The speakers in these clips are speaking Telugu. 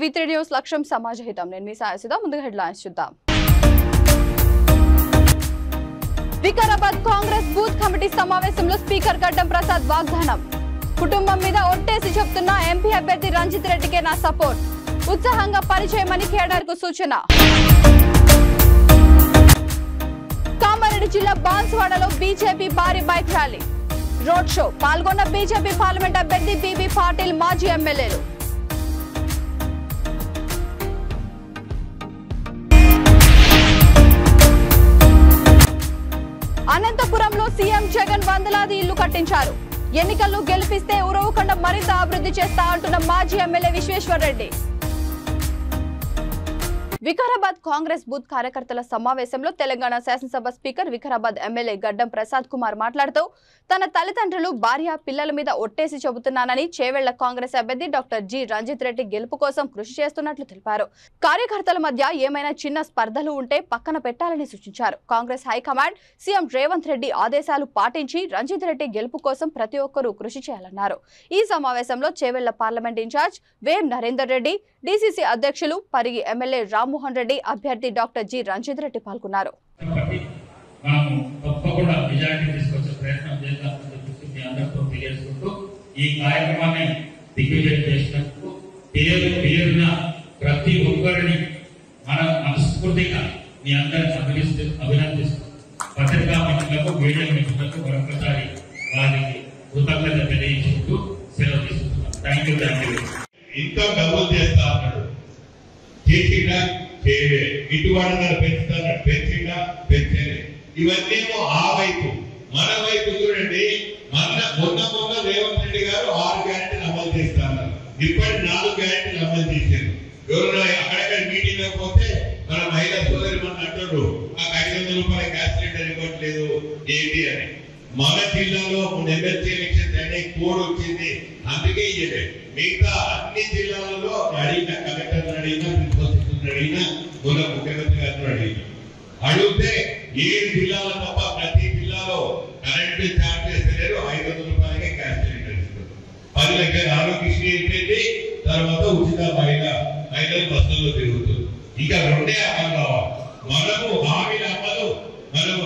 V3 న్యూస్ లక్ష్యం సమాజహితం. నేను మీ సాయసిద్దాం. ముందుగా హెడ్లైన్స్ చూద్దాం. వికారాబాద్ కాంగ్రెస్ బూత్ కమిటీ సమావేశంలో స్పీకర్ గడ్డం ప్రసాద్ వాగ్దానం. కుటుంబం మీద ఒట్టేసి చెప్తున్న ఎంపీ అభ్యర్థి రంజిత్ రెడ్డికే నా సపోర్ట్. ఉత్సాహంగా పనిచేయమని కేడర్ కు సూచన. కామారెడ్డి జిల్లా బాన్స్వాడలో బీజేపీ భారీ బైక్ ర్యాలీ రోడ్ షో. పాల్గొన్న బీజేపీ పార్లమెంట్ అభ్యర్థి బీబీ పాటిల్, మాజీ ఎమ్మెల్యేలు. అనంతపురంలో సీఎం జగన్ వందలాది ఇళ్లు కట్టించారు. ఎన్నికల్లో గెలిపిస్తే ఉరవకొండ మరింత అభివృద్ధి చేస్తా అంటున్న మాజీ ఎమ్మెల్యే విశ్వేశ్వర్ రెడ్డి. వికారాబాద్ కాంగ్రెస్ బూత్ కార్యకర్తల సమావేశంలో తెలంగాణ శాసనసభ స్పీకర్ వికారాబాద్ ఎమ్మెల్యే గడ్డం ప్రసాద్ కుమార్ మాట్లాడుతూ తన తల్లిదండ్రులు భార్య పిల్లల మీద ఒట్టేసి చెబుతున్నానని, చేవెళ్ల కాంగ్రెస్ అభ్యర్థి డాక్టర్ జి రంజిత్ రెడ్డి గెలుపు కోసం కృషి చేస్తున్నట్లు తెలిపారు. కార్యకర్తల మధ్య ఏమైనా చిన్న స్పర్ధలు ఉంటే పక్కన పెట్టాలని సూచించారు. కాంగ్రెస్ హైకమాండ్ సీఎం రేవంత్ రెడ్డి ఆదేశాలు పాటించి రంజిత్ రెడ్డి గెలుపు కోసం ప్రతి ఒక్కరూ కృషి చేయాలన్నారు. ఈ సమావేశంలో చేవెళ్ల పార్లమెంట్ ఇన్ఛార్జ్ వేం నరేందర్ రెడ్డి, డీసీసీ అధ్యక్షులు పరిగి ఎమ్మెల్యే రామ్మోహన్ రెడ్డి, అభ్యర్థి డాక్టర్ జి రంజిత్ రెడ్డి పాల్గొన్నారు. ఈ కార్యక్రమాన్ని దిగ్విజయం చేసినందుకు ప్రతి ఒక్కరిని మన మనస్ఫూర్తిగా మీ అందరిని అభినందిస్తూ పత్రికా మిత్రులకు, మీడియా మిత్రులకు మరొకసారి వారికి కృతజ్ఞత తెలియజేస్తూ సెలవు తీసుకుంటున్నాం. Thank you. ఇంకా డబుల్ చేస్తా అన్నాడు, చేసినా చేయలే, ఇటువాడన్నారు పెంచుతాడు, పెంచినా పెంచలే. ఇవన్నేమో ఆ వైపు. మన వైపు చూడండి, మొన్న రేవంత్ రెడ్డి గారు 6 గ్యారెంటీలు అమలు చేస్తారు. ఇప్పటి 4 గ్యారెంటీలు అమలు చేశారు. ఎవరైనా అక్కడక్కడ మీటింగ్ పోతే మన మహిళా సోదరి మన అంటారు, నాకు 500 రూపాయల గ్యాస్ సిలిండర్ ఇవ్వట్లేదు ఏంటి అని. మన జిల్లాలో ఎమ్మెల్సీ ఎలక్షన్స్ అనే కోడ్ వచ్చింది, అందుకే ఇవ్వలేదు. మిగతా అన్ని జిల్లాలలో అడిగిన కలెక్టర్ అడిగినా, ప్రిన్సిపల్ సెక్రటరీ అడిగినా, మన ముఖ్యమంత్రి గారిని అడిగితే 7 జిల్లాల తప్ప ప్రతి జిల్లాలో కరెంటు ఛార్జ్ చేస్తలేరు. 500 రూపాయలకే గ్యాస్ సిలిండర్ ఇస్తారు. 10 లక్షల ఆరోగ్యశ్రీ అయిపోయింది. తర్వాత ఉచిత మహిళలు బస్సుల్లో తిరుగుతుంది. ఇంకా 2 అమలు కావాలి. మనము హామీల అమలు మనము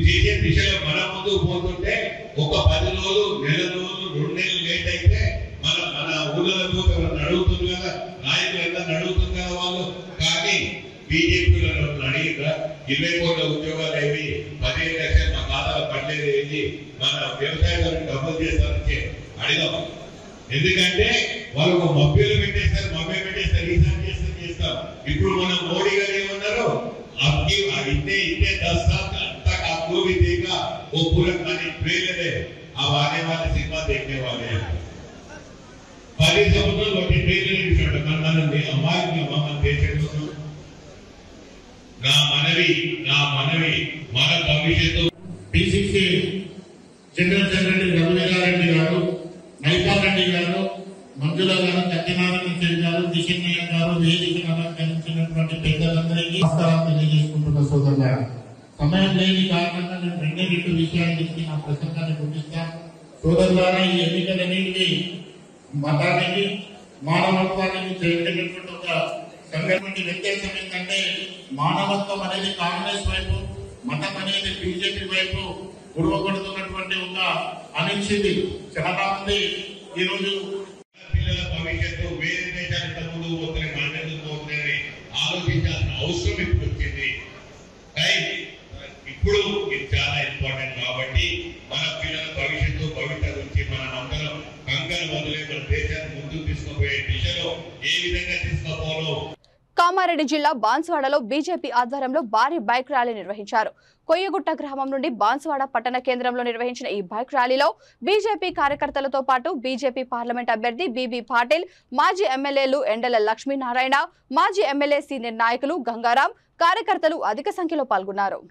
చేసే దిశలో మన ముందుకు పోతుంటే ఒక 10 రోజులు, నెల రోజులు, 2 నెలలు లేట్ అయితే మన ఊళ్ళలో అడుగుతుంది కదా, నాయకులందరూ అడుగుతుంది కదా వాళ్ళు. కానీ బీజేపీ అడిగిగా 20 కోట్ల ఉద్యోగాలు అవి 15 లక్షలు మా ఖాతాలో పడలేదు ఏంటి, మన వ్యవసాయాలను డబ్బులు చేస్తారని అడిగాం. ఎందుకంటే వాళ్ళకు మభ్యులు పెట్టేస్తారు, ఈసారి చేస్తాం. ఇప్పుడు మన మోడీ గారు ఏమన్నారు, इतने 10 साल तक आपको भी देगा वो पूरा खाली ट्रेलर है. अब आने वाले सिनेमा देखने वाले हैं. 10 సంవత్సరాలు ఒకటి ట్రైలర్ ఇచ్చాడు. మనల్ని అమ్మాయిని మమ్మల్ని దేశంలో నా మనవి మన భవిష్యత్తు. పిసిసి జనరల్ సెక్రటరీ రఘువీరారెడ్డి గారు, మైపాల్ రెడ్డి గారు, మంజుల గారు, సత్యనారాయణ రెడ్డి గారు, దిశన్నయ్య గారు, వేదికను అలంకరించినటువంటి పెద్దలందరికీ నమస్కారం తెలియజేసుకుంటున్న సోదరులారా, సమయం లేని కారణంగా నేను 2 విషయానికి నా ప్రసంగాన్ని ముగిస్తాను. సోదరులారా, ఈ ఎన్నికలన్నింటినీ మతానికి, మానవత్వానికి చేరుకునేటువంటి ఒక సంఘటన. వ్యత్యాసం ఏంటంటే, మానవత్వం అనేది కాంగ్రెస్ వైపు, మతం అనేది బీజేపీ వైపు ఉడవగొడుతున్నటువంటి ఒక అనిశ్చితి. చాలా మంది ఈరోజు పిల్లల భవిష్యత్తు వేరే దేశానికి ముందు పోతుంది, మనకు పోతుందని ఆలోచించాల్సిన అవసరం ఇప్పుడు వచ్చింది. ఇప్పుడు ఇది చాలా ఇంపార్టెంట్. కాబట్టి మన పిల్లల భవిష్యత్తు గురించి మనం అందరం కంకణ మొదలై మన దేశాన్ని ముందుకు తీసుకుపోయే దిశలో ఏ విధంగా తీసుకోవాలో. కామారెడ్డి జిల్లా బాన్స్వాడలో బీజేపీ ఆధ్వర్యంలో భారీ బైక్ ర్యాలీ నిర్వహించారు. కొయ్యగుట్ట గ్రామం నుండి బాన్స్వాడ పట్టణ కేంద్రంలో నిర్వహించిన ఈ బైక్ ర్యాలీలో బీజేపీ కార్యకర్తలతో పాటు బీజేపీ పార్లమెంట్ అభ్యర్థి బీబీ పాటిల్, మాజీ ఎమ్మెల్యేలు ఎండల లక్ష్మీనారాయణ, మాజీ ఎమ్మెల్యే సీనియర్ నాయకులు గంగారాం, కార్యకర్తలు అధిక సంఖ్యలో పాల్గొన్నారు.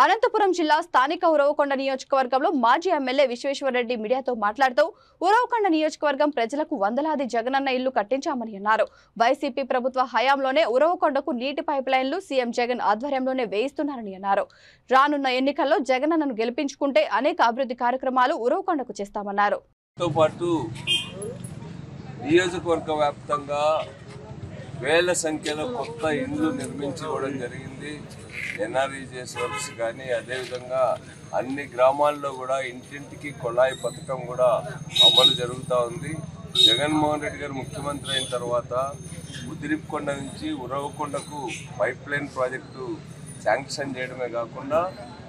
అనంతపురం జిల్లా స్థానిక ఉరవకొండ నియోజకవర్గంలో మాజీ ఎమ్మెల్యే విశ్వేశ్వరరెడ్డి మీడియాతో మాట్లాడుతూ ఉరవకొండ నియోజకవర్గం ప్రజలకు వందలాది జగనన్న ఇల్లు కట్టించామని అన్నారు. వైసీపీ ప్రభుత్వ హయాంలోనే ఉరవకొండకు నీటి పైప్ లైన్లు సీఎం జగన్ ఆధ్వర్యంలోనే వేయిస్తున్నారని అన్నారు. రానున్న ఎన్నికల్లో జగనన్నను గెలిపించుకుంటే అనేక అభివృద్ధి కార్యక్రమాలు ఉరవకొండకు చేస్తామన్నారు. నియోజకవర్గ వ్యాప్తంగా వేల సంఖ్యలో కొత్త ఇండ్లు నిర్మించి ఇవ్వడం జరిగింది. ఎన్ఆర్ఈజీఎస్ వర్క్స్ కానీ అదేవిధంగా అన్ని గ్రామాల్లో కూడా ఇంటింటికి కొళాయి పథకం కూడా అమలు జరుగుతూ ఉంది. జగన్మోహన్ రెడ్డి గారు ముఖ్యమంత్రి అయిన తర్వాత ఉదిరికొండ నుంచి ఉరవకొండకు పైప్ లైన్ ప్రాజెక్టు శాంక్షన్ చేయడమే కాకుండా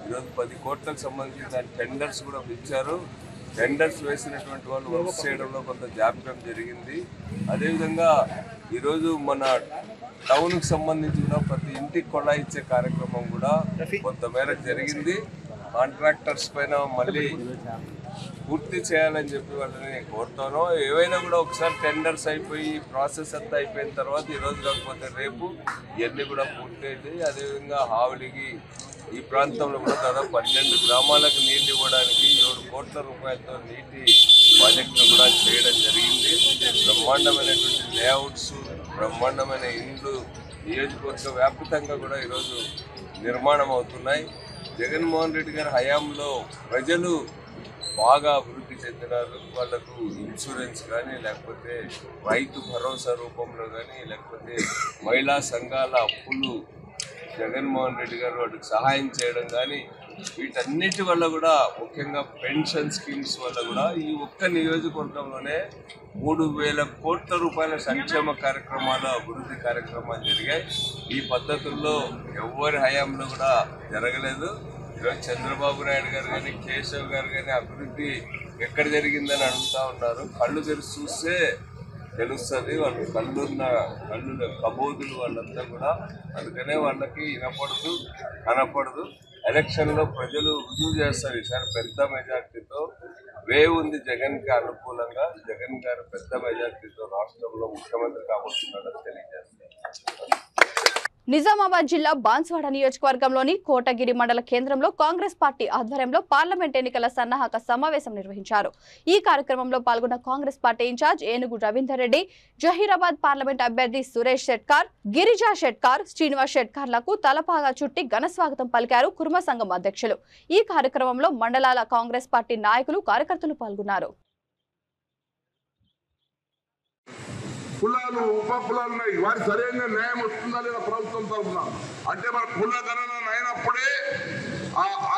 ఈరోజు 10 కోట్లకు సంబంధించిన టెండర్స్ కూడా ఇచ్చారు. టెండర్స్ వేసినటువంటి వాళ్ళు వర్క్ చేయడంలో కొంత జాప్యం జరిగింది. అదేవిధంగా ఈరోజు మన టౌన్కి సంబంధించి కూడా ప్రతి ఇంటికి కొళాయి ఇచ్చే కార్యక్రమం కూడా కొంతమేరకు జరిగింది. కాంట్రాక్టర్స్ పైన మళ్ళీ పూర్తి చేయాలని చెప్పి వాళ్ళని కోరుతాను. ఏవైనా కూడా ఒకసారి టెండర్స్ అయిపోయి ప్రాసెస్ అంతా అయిపోయిన తర్వాత ఈరోజు కాకపోతే రేపు ఇవన్నీ కూడా పూర్తి అవుతాయి. అదేవిధంగా హావలికి ఈ ప్రాంతంలో కూడా దాదాపు 12 గ్రామాలకు నీళ్లు ఇవ్వడానికి 7 కోట్ల రూపాయలతో నీటి ప్రాజెక్టును కూడా చేయడం జరిగింది. బ్రహ్మాండమైనటువంటి లేఅవుట్స్, బ్రహ్మాండమైన ఇండ్లు నియోజకవర్గ వ్యాప్తంగా కూడా ఈరోజు నిర్మాణం అవుతున్నాయి. జగన్మోహన్ రెడ్డి గారి హయాంలో ప్రజలు బాగా అభివృద్ధి చెందినారు. వాళ్లకు ఇన్సూరెన్స్ కానీ, లేకపోతే రైతు భరోసా రూపంలో కానీ, లేకపోతే మహిళా సంఘాల అప్పులు జగన్మోహన్ రెడ్డి గారు వాటికి సహాయం చేయడం కానీ, వీటన్నిటి వల్ల కూడా ముఖ్యంగా పెన్షన్ స్కీమ్స్ వల్ల కూడా ఈ ఒక్క నియోజకవర్గంలోనే 3,000 కోట్ల రూపాయల సంక్షేమ కార్యక్రమాలు, అభివృద్ధి కార్యక్రమాలు జరిగాయి. ఈ పద్ధతుల్లో ఎవరి హయాంలో కూడా జరగలేదు. ఈరోజు చంద్రబాబు నాయుడు గారు కానీ, కేశవ్ గారు కానీ అభివృద్ధి ఎక్కడ జరిగిందని అడుగుతూ ఉన్నారు. కళ్ళు తెరిచి చూస్తే తెలుస్తుంది. వాళ్ళు కళ్ళు కబోదులు వాళ్ళంతా కూడా. అందుకనే వాళ్ళకి కనపడదు. ఎలక్షన్లో ప్రజలు రుజువు చేస్తారు. ఈసారి పెద్ద మెజార్టీతో వేవ్ ఉంది జగన్కి అనుకూలంగా. జగన్ గారు పెద్ద మెజార్టీతో రాష్ట్రంలో ముఖ్యమంత్రి కాబోతున్నారని తెలియజేస్తారు. నిజామాబాద్ జిల్లా బాన్స్వాడ నియోజకవర్గంలోని కోటగిరి మండల కేంద్రంలో కాంగ్రెస్ పార్టీ ఆధ్వర్యంలో పార్లమెంట్ ఎన్నికల సన్నాహక సమావేశం నిర్వహించారు. ఈ కార్యక్రమంలో పాల్గొన్న కాంగ్రెస్ పార్టీ ఇన్ఛార్జ్ ఏనుగు రవీందర్ రెడ్డి, జహీరాబాద్ పార్లమెంట్ అభ్యర్థి సురేష్ షెట్కార్, గిరిజా షెట్కార్, శ్రీనివాస్ షెట్కార్లకు తలపాగా చుట్టి ఘన స్వాగతం పలికారు కుర్మ సంఘం అధ్యక్షులు. ఈ కార్యక్రమంలో మండలాల కాంగ్రెస్ పార్టీ నాయకులు, కార్యకర్తలు పాల్గొన్నారు. కులాలు, ఉప కులాలు ఉన్నాయి. వారి సరైన న్యాయం వస్తుందా లేదా ప్రభుత్వం తరఫున? అంటే మన కుల గణన అయినప్పుడే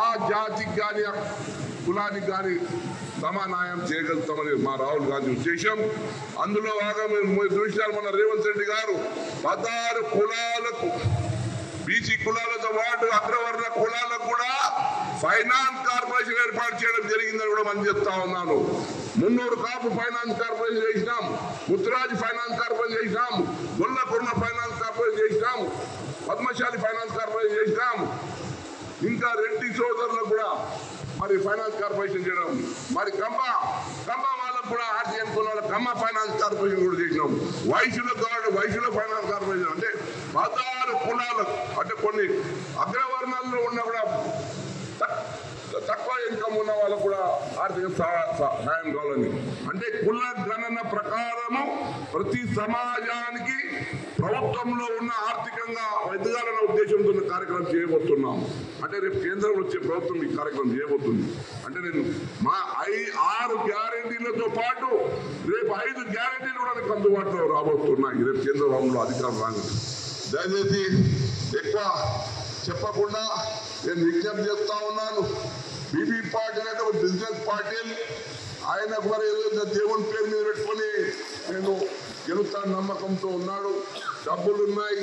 ఆ జాతికి కానీ, ఆ కులానికి కానీ సమాన్యాయం చేయగలుగుతామని మా రాహుల్ గాంధీ ఉద్దేశం. అందులో భాగంగా మీరు చూసినారు, మన రేవంత్ రెడ్డి గారు 16 కులాలకు, బీసీ కులాలతో పాటు అగ్రవర్ణ కులాలకు కూడా ఫైనాన్స్ కార్పొరేషన్ ఏర్పాటు చేయడం జరిగిందని కూడా మనం చెప్తా ఉన్నాను. మున్నూరు కాపు ఫైనాన్స్ కార్పొరేషన్ చేసినాం, ముత్తురాజు ఫైనాన్స్ కార్పొరేషన్ చేసినాం, గొల్లకుర్మ ఫైనాన్స్ కార్పొరేషన్ చేసినాం, పద్మశాలి ఫైనాన్స్ కార్పొరేషన్ చేసినాం. ఇంకా రెడ్డి సోదరులకు కూడా మరి ఫైనాన్స్ కార్పొరేషన్ చేయడం. మరి కమ్మ వాళ్ళకు కూడా ఆర్టీఎన్ కులాల కమ్మ ఫైనాన్స్ కార్పొరేషన్ కూడా చేసినాం. వైశ్యుల ఫైనాన్స్ కార్పొరేషన్. అంటే 16 కులాలకు, అంటే కొన్ని అగ్రవర్ణాల్లో ఉన్న కూడా తక్కువ ఇన్కమ్ ఉన్న వాళ్ళకు కూడా ఆర్థిక సహాయం కావాలని. అంటే కుల గణన ప్రకారము ప్రతి సమాజానికి ప్రభుత్వంలో ఉన్న ఆర్థికంగా ఎదగాలన్న ఉద్దేశంతో కార్యక్రమం చేయబోతున్నాం. అంటే రేపు కేంద్రంలో వచ్చే ప్రభుత్వం ఈ కార్యక్రమం చేయబోతుంది. అంటే నేను మా 6 గ్యారెంటీలతో పాటు రేపు 5 గ్యారెంటీలు కూడా మీకు అందుబాటులో రాబోతున్నాయి. రేపు కేంద్రంలో అధికారం రాను. దయచేసి ఎక్కువ చెప్పకుండా నేను విజ్ఞప్తి చేస్తా ఉన్నాను. బీబీ పాటిల్ అంటే ఒక బిజినెస్ పాటిల్, ఆయనకు మరి ఏదో దేవుని పేరు మీద పెట్టుకొని నేను గెలుస్తాను నమ్మకంతో ఉన్నాడు. డబ్బులు ఉన్నాయి,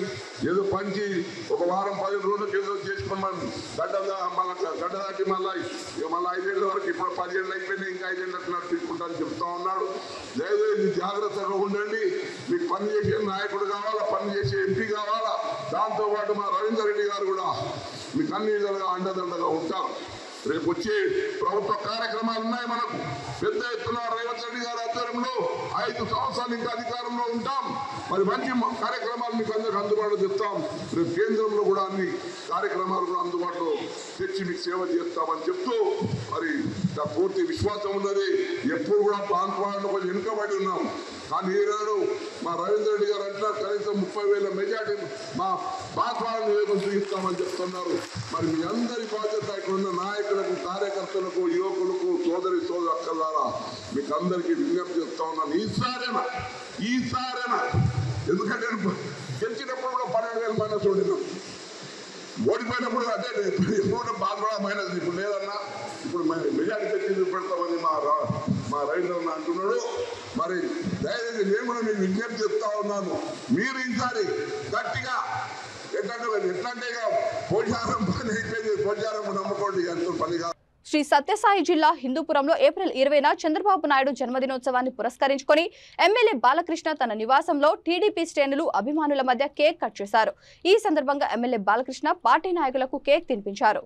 ఏదో పంచి ఒక వారం 10 రోజులకు ఏదో చేసుకుని మనం గడ్డ దాటి మళ్ళీ 5 ఏళ్ళ వరకు ఇప్పుడు 10 ఏళ్ళు అయిపోయినాయి, ఇంకా 5 ఏళ్ళకి నడిపించుకుంటానని చెప్తా ఉన్నాడు. దయచేసి జాగ్రత్తగా ఉండండి. మీకు పని చేసే నాయకుడు కావాలా, పని చేసే ఎంపీ కావాలా. దాంతోపాటు మా రవీందర్ రెడ్డి గారు కూడా మీకు అన్ని విధాలుగా అండదండగా ఉంటారు. రేపు వచ్చే ప్రభుత్వ కార్యక్రమాలు ఉన్నాయి మనకు. పెద్ద ఎత్తున రేవంత్ రెడ్డి గారి ఆధ్వర్యంలో 5 సంవత్సరాలు ఇంకా అధికారంలో ఉంటాం. మరి మంచి కార్యక్రమాలు మీకు అందరికి అందుబాటులో చెప్తాం. రేపు కేంద్రంలో కూడా అన్ని కార్యక్రమాలు కూడా అందుబాటులో తెచ్చి మీకు సేవ చేస్తామని చెప్తూ మరి నాకు పూర్తి విశ్వాసం ఉన్నది. ఎప్పుడు కూడా ప్రాంతాల్లో కొంచెం వెనుకబడి ఉన్నాం. కానీ ఈనాడు మా రవీంద్ర రెడ్డి గారు అంటున్నారు కనీసం 30,000 మెజార్టీ మా బాధ్యతను వేగం చూపిస్తామని చెప్తున్నారు. మరి మీ అందరి బాధ్యత ఇక్కడ ఉన్న నాయకులకు, కార్యకర్తలకు, యువకులకు, సోదరి అక్కలారా మీకు అందరికీ విజ్ఞప్తి చేస్తా ఉన్నాను. ఈసారేనా ఎందుకంటే గెలిచినప్పుడు కూడా 12,000 మైనస్ ఉండినాం, ఓడిపోయినప్పుడు అంటే ఎప్పుడు బాధపడ మైనస్ ఇప్పుడు లేదన్నా. ఇప్పుడు మెజార్టీ తెచ్చి పెడతామని మా రైతులు అంటున్నాడు. మరి దయచేసి నేను కూడా మీకు విజ్ఞప్తి చెప్తా ఉన్నాను. మీరు ఈసారి గట్టిగా ఎట్లంటే పోచారం పని అయిపోయింది, పోచారం నమ్ముకోండి అంటూ పని కాదు. శ్రీ సత్యసాయి జిల్లా హిందూపురంలో ఏప్రిల్ 20న చంద్రబాబు నాయుడు జన్మదినోత్సవాన్ని పురస్కరించుకొని ఎమ్మెల్యే బాలకృష్ణ తన నివాసంలో టీడీపీ శ్రేణులు అభిమానుల మధ్య కేక్ కట్ చేశారు. ఈ సందర్భంగా ఎమ్మెల్యే బాలకృష్ణ పార్టీ నాయకులకు కేక్ తినిపించారు.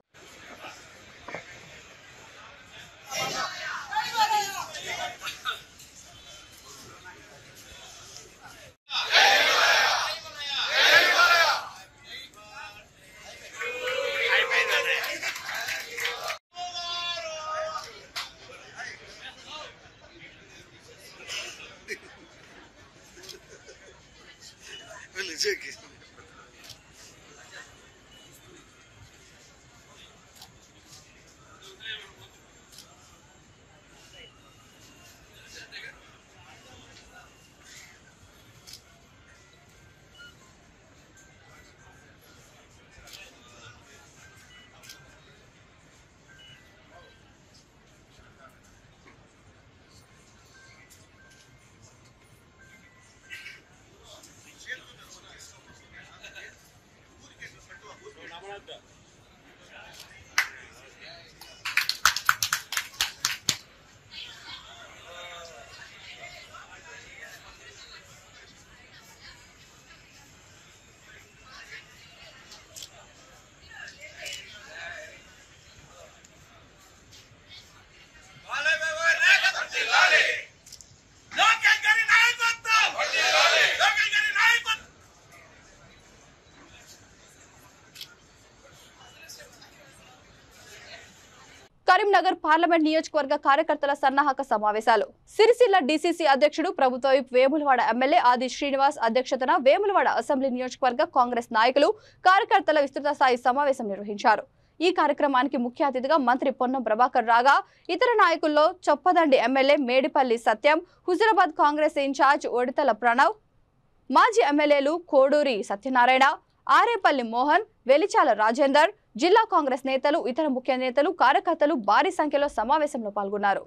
కరీంనగర్ పార్లమెంట్ నియోజకవర్గ కార్యకర్తల సన్నాహక సమావేశాలు. సిరిసిల్ల డీసీసీ అధ్యక్షుడు ప్రభుత్వ విప్ వేములవాడ ఎమ్మెల్యే ఆది శ్రీనివాస్ అధ్యక్షతన వేములవాడ అసెంబ్లీ నియోజకవర్గ కాంగ్రెస్ నాయకులు కార్యకర్తల విస్తృత స్థాయి సమావేశం నిర్వహించారు. ఈ కార్యక్రమానికి ముఖ్య అతిథిగా మంత్రి పొన్నం ప్రభాకర్ రాగా ఇతర నాయకుల్లో చొప్పదండి ఎమ్మెల్యే మేడిపల్లి సత్యం, హుజురాబాద్ కాంగ్రెస్ ఇన్ఛార్జ్ ఒడితల ప్రణవ్, మాజీ ఎమ్మెల్యేలు కోడూరి సత్యనారాయణ, ఆరేపల్లి మోహన్, వెలిచాల రాజేందర్, జిల్లా కాంగ్రెస్ నేతలు, ఇతర ముఖ్య నేతలు, కార్యకర్తలు భారీ సంఖ్యలో సమావేశంలో పాల్గొన్నారు.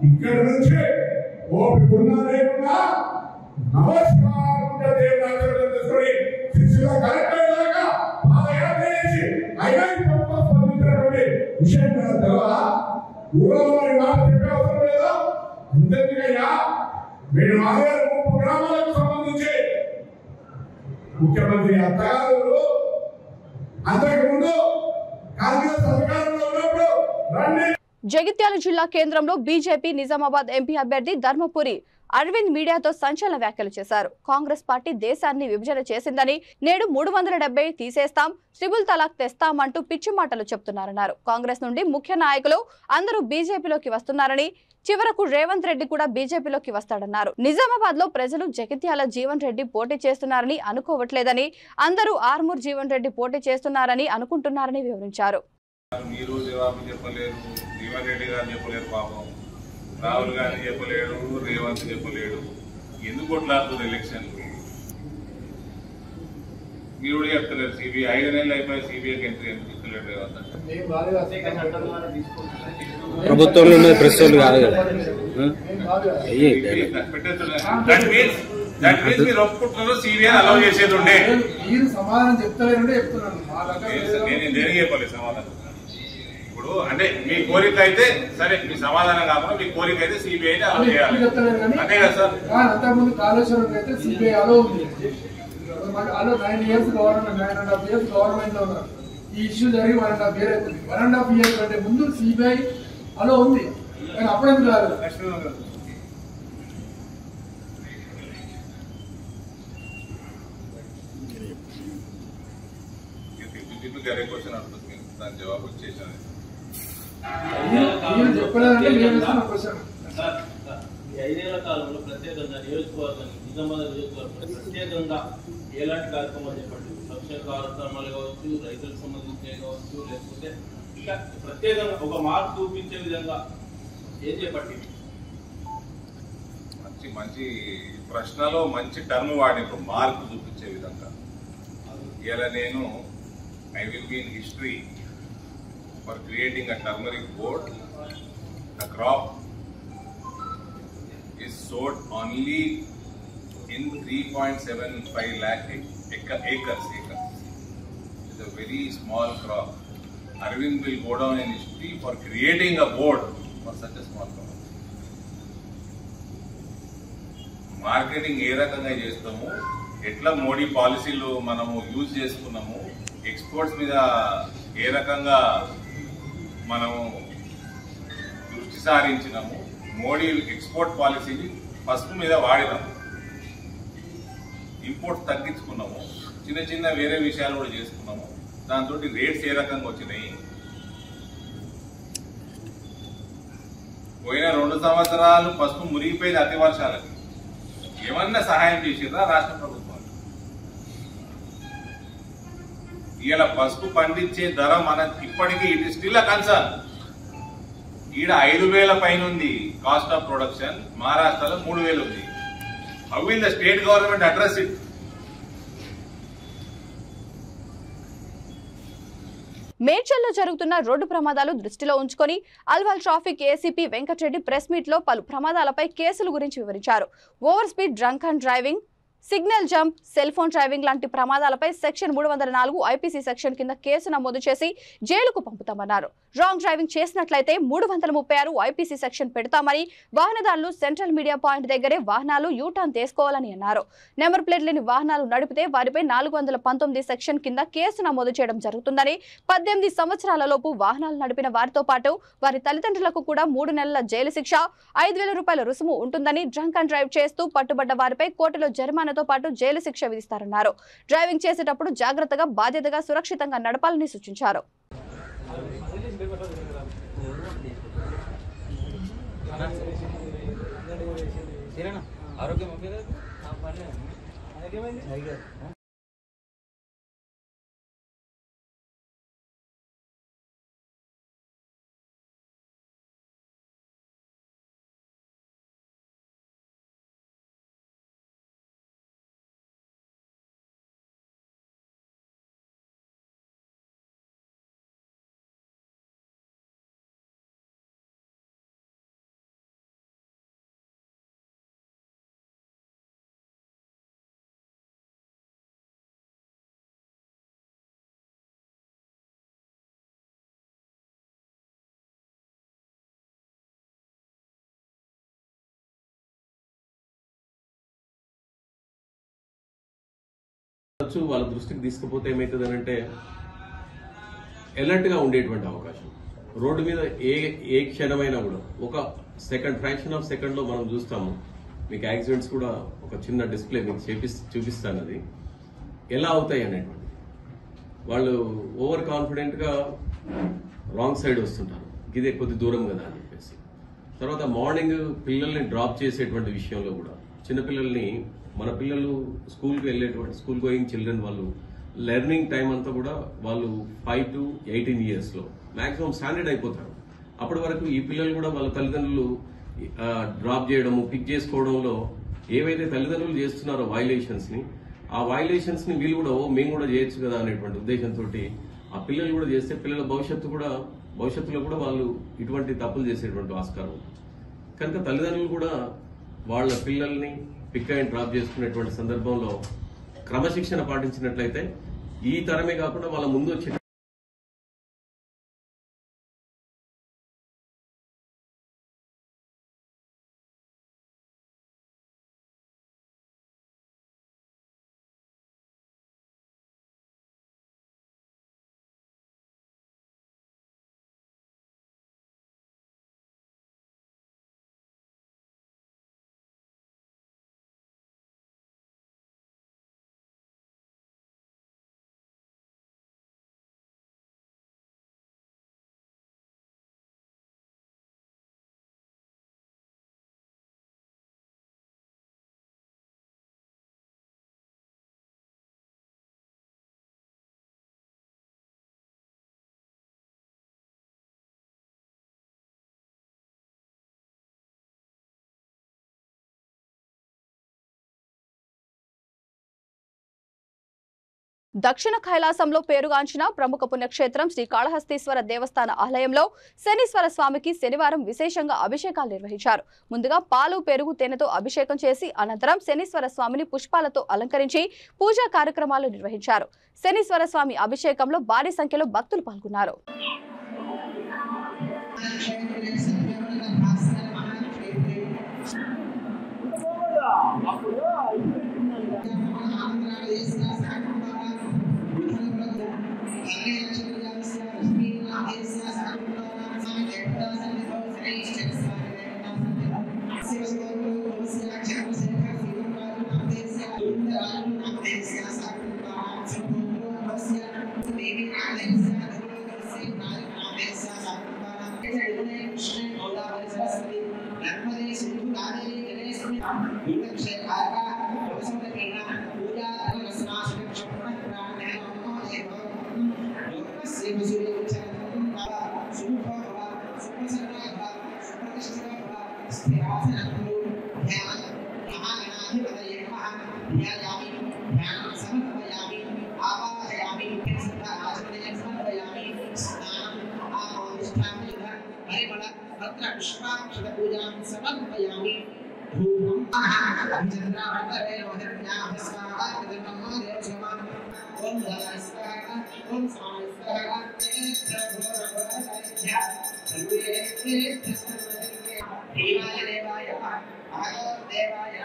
ఇక్కడ నుంచి ఓపికన్నా లేకుండా నమస్కారం కలెక్టర్ దాకా పాదయాత్ర చేసి అయినా ప్రభుత్వం స్పందించినటువంటి విషయం తెలవా ఊళ్ళో మరి మాట చెప్పే అవసరం లేదా అంతేకాయ్యా మీరు మాదే 30 గ్రామాలకు సంబంధించి ముఖ్యమంత్రి అత్తగారు అంతకుముందు కాంగ్రెస్ అధికారంలో ఉన్నప్పుడు రండి. జగిత్యాల జిల్లా కేంద్రంలో బీజేపీ నిజామాబాద్ ఎంపీ అభ్యర్థి ధర్మపురి అరవింద్ మీడియాతో సంచలన వ్యాఖ్యలు చేశారు. కాంగ్రెస్ పార్టీ దేశాన్ని విభజన చేసిందని, నేడు 370 తీసేస్తాం, ట్రిపుల్ తలాక్ తెస్తామంటూ పిచ్చి మాటలు చెప్తున్నారన్నారు. కాంగ్రెస్ నుండి ముఖ్య నాయకులు అందరూ బీజేపీలోకి వస్తున్నారని, చివరకు రేవంత్ రెడ్డి కూడా బీజేపీలోకి వస్తాడన్నారు. నిజామాబాద్ లో ప్రజలు జగిత్యాల జీవన్ రెడ్డి పోటీ చేస్తున్నారని అనుకోవట్లేదని, అందరూ ఆర్మూర్ జీవన్ రెడ్డి పోటీ చేస్తున్నారని అనుకుంటున్నారని వివరించారు. మీరు జవాబు చెప్పలేరు, జీవన్ రెడ్డి గారు చెప్పలేరు, పాపం రాహుల్ గాంధీ చెప్పలేడు, రేవంత్ చెప్పలేడు. ఎందుకు కొట్లాడుతున్నారు ఎలక్షన్లు? మీరు కూడా చెప్తలేరు. సిబిఐ 5 నెలలు అయిపోయి సిబిఐకి ఎంట్రీ ఎందుకు ఇస్తలేడు రేవంత్ అంటే? ప్రభుత్వంలో ఉన్న ప్రెస్ వాళ్ళు కాదు కదా. మీరు ఒప్పుకుంటున్నారు సిబిఐ అలౌ చేసేది ఉండే. మీరు సమాధానం చెప్తలేరంటే చెప్తున్నాను. నేను దేనికి చెప్పలేదు సమాధానం. ఇప్పుడు అంటే మీ కోరిక అయితే సరే, మీ సమాధానం కాకుండా మీ కోరిక అయితే సిబిఐ అలౌ చేయాలి అంతే కదా సార్? అంతకుముందు కాళేశ్వరం అయితే సిబిఐ అలో ఉంది. అలో 9 years గవర్నమెంట్, 9.5 years గవర్నమెంట్ లో ఉన్నారు. ఈ ఇష్యూ జరిగి 1.5 year అవుతుంది. 1.5 year కంటే ముందు సిబిఐ అలో ఉంది, కానీ అప్పుడేందుకు రాదు? జరిగే క్వశ్చన్ అడుగుతుంది, దాని జవాబు వచ్చేసాను. చెప్పలేదంటే నేను ఇస్తున్న క్వశ్చన్. 5 ఏళ్ల కాలంలో ప్రత్యేకంగా నియోజకవర్గాన్ని, నిజామాబాద్ నియోజకవర్గం ప్రత్యేకంగా ఎలాంటి కార్యక్రమాలు చెప్పండి? సంక్షేమ కార్యక్రమాలు కావచ్చు, రైతులకు సంబంధించి కావచ్చు, లేకపోతే ఇంకా ప్రత్యేకంగా ఒక మార్పు చూపించే విధంగా ఏం చెప్పండి? మంచి ప్రశ్నలో మంచి టర్మ్ వాడినప్పుడు మార్పు చూపించే విధంగా. ఇలా నేను I will be in history for creating a turmeric board. The crop is sowed only in 3.75 lakh acres. It's a very small crop. Arvind will go down in history for creating a board for such a small crop. Marketing ఏ రకంగా చేస్తాము, ఎట్లా మోడీ పాలసీలు మనము యూజ్ చేసుకున్నాము, ఎక్స్పోర్ట్స్ మీద ఏ రకంగా మనము దృష్టి సారించినాము, మోడీ ఎక్స్పోర్ట్ పాలసీని పసుపు మీద వాడినాము, ఇంపోర్ట్స్ తగ్గించుకున్నాము, చిన్న చిన్న వేరే విషయాలు కూడా చేసుకున్నాము. దాంతో రేట్స్ ఏ రకంగా వచ్చినాయి, పోయిన 2 సంవత్సరాలు పసుపు మురిగిపోయింది అతి వర్షాలకి. ఏమన్నా సహాయం చేసిరా రాష్ట్ర ప్రభుత్వం? ఇలా పసుపు పండించే ధర మనకి ఇప్పటికీ it is still a concern. ఈడ 5,000 పైన ఉంది కాస్ట్ ఆఫ్ ప్రొడక్షన్, మహారాష్ట్రలో 3,000 ఉంది. How will the state government address it? మేడ్చల్లో జరుగుతున్న రోడ్డు ప్రమాదాలు దృష్టిలో ఉంచుకొని Alwal traffic ACP Venkatareddy press meet లో పలు ప్రమాదాలపై కేసుల గురించి వివరించారు. Over speed, drunk and driving, signal jump, cell phone driving లాంటి ప్రమాదాలపై సెక్షన్ 304 ఐపీసీ సెక్షన్ కింద కేసు నమోదు చేసి జైలుకు పంపుతామన్నారు. రాంగ్ డ్రైవింగ్ చేసినట్లయితే 336 ఐపీసీ సెక్షన్ పెడతామని, వాహనదారులు సెంట్రల్ మీడియా పాయింట్ దగ్గరే వాహనాలు యూటర్న్ తీసుకోవాలని అన్నారు. నెంబర్ ప్లేట్ లేని వాహనాలు నడిపితే వారిపై 419 సెక్షన్ కింద కేసు నమోదు చేయడం జరుగుతుందని, 18 సంవత్సరాల లోపు వాహనాలు నడిపిన వారితో పాటు వారి తల్లిదండ్రులకు కూడా 3 నెలల జైలు శిక్ష, 5,000 రూపాయల రుసుము ఉంటుందని, డ్రంక్ అండ్ డ్రైవ్ చేస్తూ పట్టుబడ్డ వారిపై కోర్టులో జరిమానా తో పాటు జైలు శిక్ష విధిస్తారన్నారు. డ్రైవింగ్ చేసేటప్పుడు జాగ్రత్తగా, బాధ్యతగా, సురక్షితంగా నడపాలని సూచించారు. వాళ్ళ దృష్టికి తీసుకుపోతే ఏమవుతుంది అంటే అలర్ట్ గా ఉండేటువంటి అవకాశం. రోడ్డు మీద ఏ క్షణమైనా కూడా ఒక సెకండ్, ఫ్రాక్షన్ ఆఫ్ సెకండ్ లో మనం చూస్తాము. మీకు యాక్సిడెంట్స్ కూడా ఒక చిన్న డిస్ప్లే మీకు చూపిస్తాను, అది ఎలా అవుతాయి అనేటువంటి. వాళ్ళు ఓవర్ కాన్ఫిడెంట్ గా రాంగ్ సైడ్ వస్తుంటారు, ఇదే కొద్ది దూరం కదా అని చెప్పేసి. తర్వాత మార్నింగ్ పిల్లల్ని డ్రాప్ చేసేటువంటి విషయంలో కూడా చిన్నపిల్లల్ని, మన పిల్లలు స్కూల్కి వెళ్ళేటువంటి స్కూల్ గోయింగ్ చిల్డ్రన్, వాళ్ళు లెర్నింగ్ టైం అంతా కూడా వాళ్ళు 5 to 18 years లో మాక్సిమం స్టాండర్డ్ అయిపోతారు. అప్పటి వరకు ఈ పిల్లలు కూడా వాళ్ళ తల్లిదండ్రులు డ్రాప్ చేయడము, పిక్ చేసుకోవడంలో ఏవైతే తల్లిదండ్రులు చేస్తున్నారో వైలేషన్స్ ని, ఆ వైలేషన్స్ ని వీళ్ళు కూడా మేము కూడా చేయొచ్చు కదా అనేటువంటి ఉద్దేశంతో ఆ పిల్లలు కూడా చేస్తే పిల్లల భవిష్యత్తులో కూడా వాళ్ళు ఇటువంటి తప్పులు చేసేటువంటి ఆస్కారం. కనుక తల్లిదండ్రులు కూడా వాళ్ళ పిల్లల్ని పిక్ అండ్ డ్రాప్ చేసుకునేటువంటి సందర్భంలో క్రమశిక్షణ పాటించినట్లయితే ఈ తరమే కాకుండా వాళ్ళ ముందు వచ్చే దక్షిణ కైలాసంలో పేరుగాంచిన ప్రముఖ పుణ్యక్షేత్రం శ్రీకాళహస్తీశ్వర దేవస్థాన ఆలయంలో శనీశ్వర స్వామికి శనివారం విశేషంగా అభిషేకాలు నిర్వహించారు. ముందుగా పాలు, పెరుగు, తేనెతో అభిషేకం చేసి అనంతరం శనీశ్వర స్వామిని పుష్పాలతో అలంకరించి పూజా కార్యక్రమాలు నిర్వహించారు. శనీశ్వర స్వామి అభిషేకంలో భారీ సంఖ్యలో భక్తులు పాల్గొన్నారు. अक्षतपूजां समर्पयामि धूपं चन्द्रावतरे वदन्याः स्वाहा नमो देवशमान् ओम नमः स्वाहा ओम स्वाहा स्वाहा नेत्रघोरघोरकरिष्या सर्वे तीर्थस्थलमधिके देवाय देवाय आयो देवाय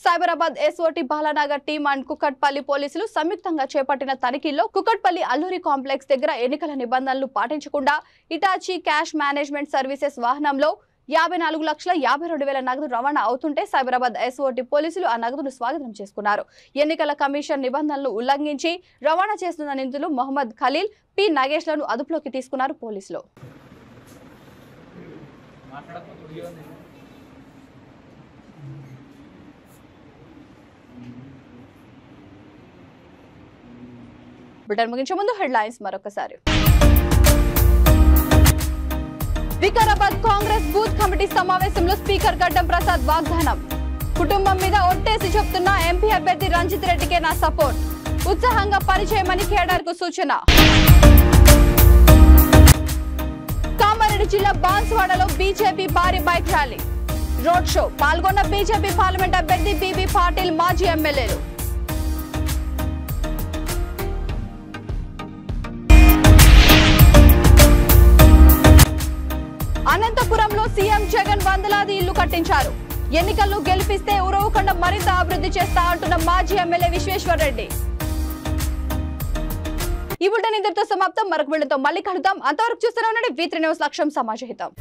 Cyberabad SOT Balanagar team and Kukatpally పోలీసులు సంయుక్తంగా చేపట్టిన తనిఖీల్లో కుకట్పల్లి అల్లూరి కాంప్లెక్స్ దగ్గర ఎన్నికల నిబంధనలు పాటించకుండా ఇటాచీ క్యాష్ మేనేజ్మెంట్ సర్వీసెస్ వాహనంలో 54,52,000 నగదు రవాణా అవుతుంటే సైబరాబాద్ ఎస్ఓటి పోలీసులు ఆ నగదును స్వాధీనం చేసుకున్నారు. ఎన్నికల కమిషన్ నిబంధనలు ఉల్లంఘించి రవాణా చేస్తున్న నిందితులు మొహమ్మద్ ఖలీల్, పి నగేష్లను అదుపులోకి తీసుకున్నారు పోలీసులు. బులెటిన్ ముగించే ముందు హెడ్లైన్స్ మరొకసారి. వికారాబాద్ కాంగ్రెస్ బూత్ కమిటీ సమావేశంలో స్పీకర్ గడ్డం ప్రసాద్ వాగ్దానం. కుటుంబం మీద ఒట్టేసి చెప్తున్న ఎంపీ అభ్యర్థి రంజిత్ రెడ్డికే నా సపోర్ట్. ఉత్సాహంగా పనిచేయమని కేడర్ కు సూచన. కామారెడ్డి జిల్లా బాన్స్వాడలో బీజేపీ భారీ బైక్ ర్యాలీ, రోడ్ షో పాల్గొన్న బీజేపీ పార్లమెంట్ అభ్యర్థి బీబీ పాటిల్, మాజీ ఎమ్మెల్యేలు. అనంతపురంలో సీఎం జగన్ వందలాది ఇళ్లు కట్టించారు. ఎన్నికల్లో గెలిపిస్తే ఉరవకొండ మరింత అభివృద్ధి చేస్తా అంటున్న మాజీ ఎమ్మెల్యే విశ్వేశ్వర్ రెడ్డి. ఈ బులెటిన్ ఇంతటితో సమాప్తం. మరొక బులెటిన్తో మళ్ళీ కలుద్దాం. అంతవరకు చూస్తూనే ఉండండి V3 న్యూస్. లక్ష్యం సమాజహితం.